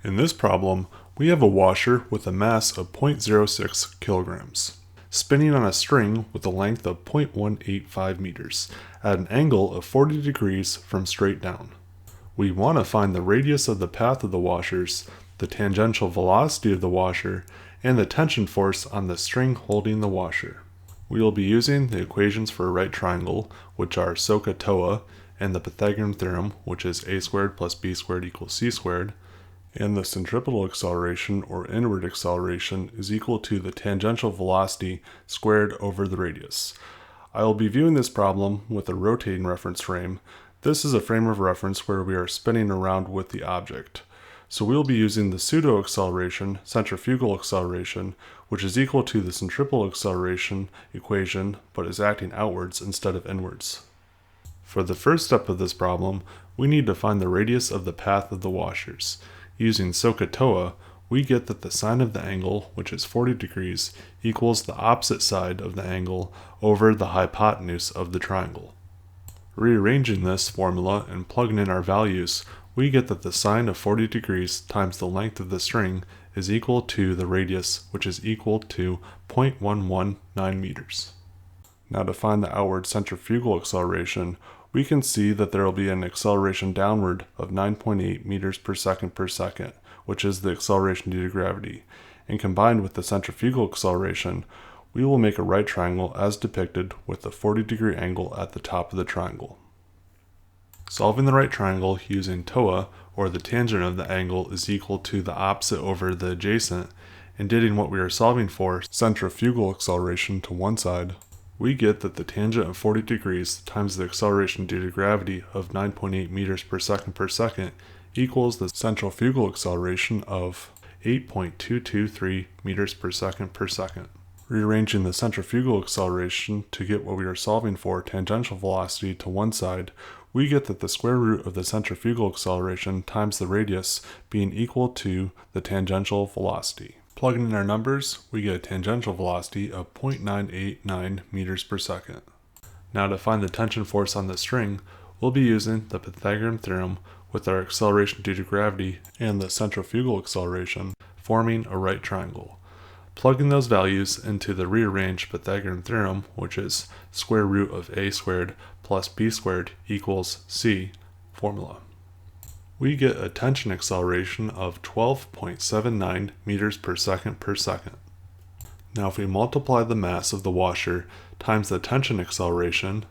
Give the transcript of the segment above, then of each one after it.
In this problem, we have a washer with a mass of 0.06 kilograms, spinning on a string with a length of 0.185 meters at an angle of 40 degrees from straight down. We want to find the radius of the path of the washers, the tangential velocity of the washer, and the tension force on the string holding the washer. We will be using the equations for a right triangle, which are SOHCAHTOA, and the Pythagorean theorem, which is a squared plus b squared equals c squared, and the centripetal acceleration, or inward acceleration, is equal to the tangential velocity squared over the radius. I will be viewing this problem with a rotating reference frame. This is a frame of reference where we are spinning around with the object. So we'll be using the pseudo acceleration, centrifugal acceleration, which is equal to the centripetal acceleration equation, but is acting outwards instead of inwards. For the first step of this problem, we need to find the radius of the path of the washers. Using SOHCAHTOA, we get that the sine of the angle, which is 40 degrees, equals the opposite side of the angle over the hypotenuse of the triangle. Rearranging this formula and plugging in our values, we get that the sine of 40 degrees times the length of the string is equal to the radius, which is equal to 0.119 meters. Now to find the outward centrifugal acceleration, we can see that there will be an acceleration downward of 9.8 meters per second, which is the acceleration due to gravity. And combined with the centrifugal acceleration, we will make a right triangle as depicted with a 40-degree angle at the top of the triangle. Solving the right triangle using TOA, or the tangent of the angle, is equal to the opposite over the adjacent, and dating what we are solving for, centrifugal acceleration, to one side, we get that the tangent of 40 degrees times the acceleration due to gravity of 9.8 meters per second equals the centrifugal acceleration of 8.223 meters per second. Rearranging the centrifugal acceleration to get what we are solving for, tangential velocity, to one side, we get that the square root of the centrifugal acceleration times the radius being equal to the tangential velocity. Plugging in our numbers, we get a tangential velocity of 0.989 meters per second. Now to find the tension force on the string, we'll be using the Pythagorean theorem with our acceleration due to gravity and the centrifugal acceleration, forming a right triangle. Plugging those values into the rearranged Pythagorean theorem, which is square root of a squared plus b squared equals c formula, we get a tension acceleration of 12.79 meters per second. Now if we multiply the mass of the washer times the tension acceleration,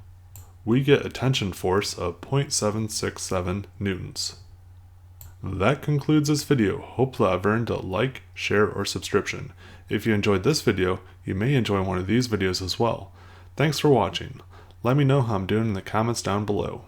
we get a tension force of 0.767 newtons. That concludes this video. Hopefully I've earned a like, share, or subscription. If you enjoyed this video, you may enjoy one of these videos as well. Thanks for watching. Let me know how I'm doing in the comments down below.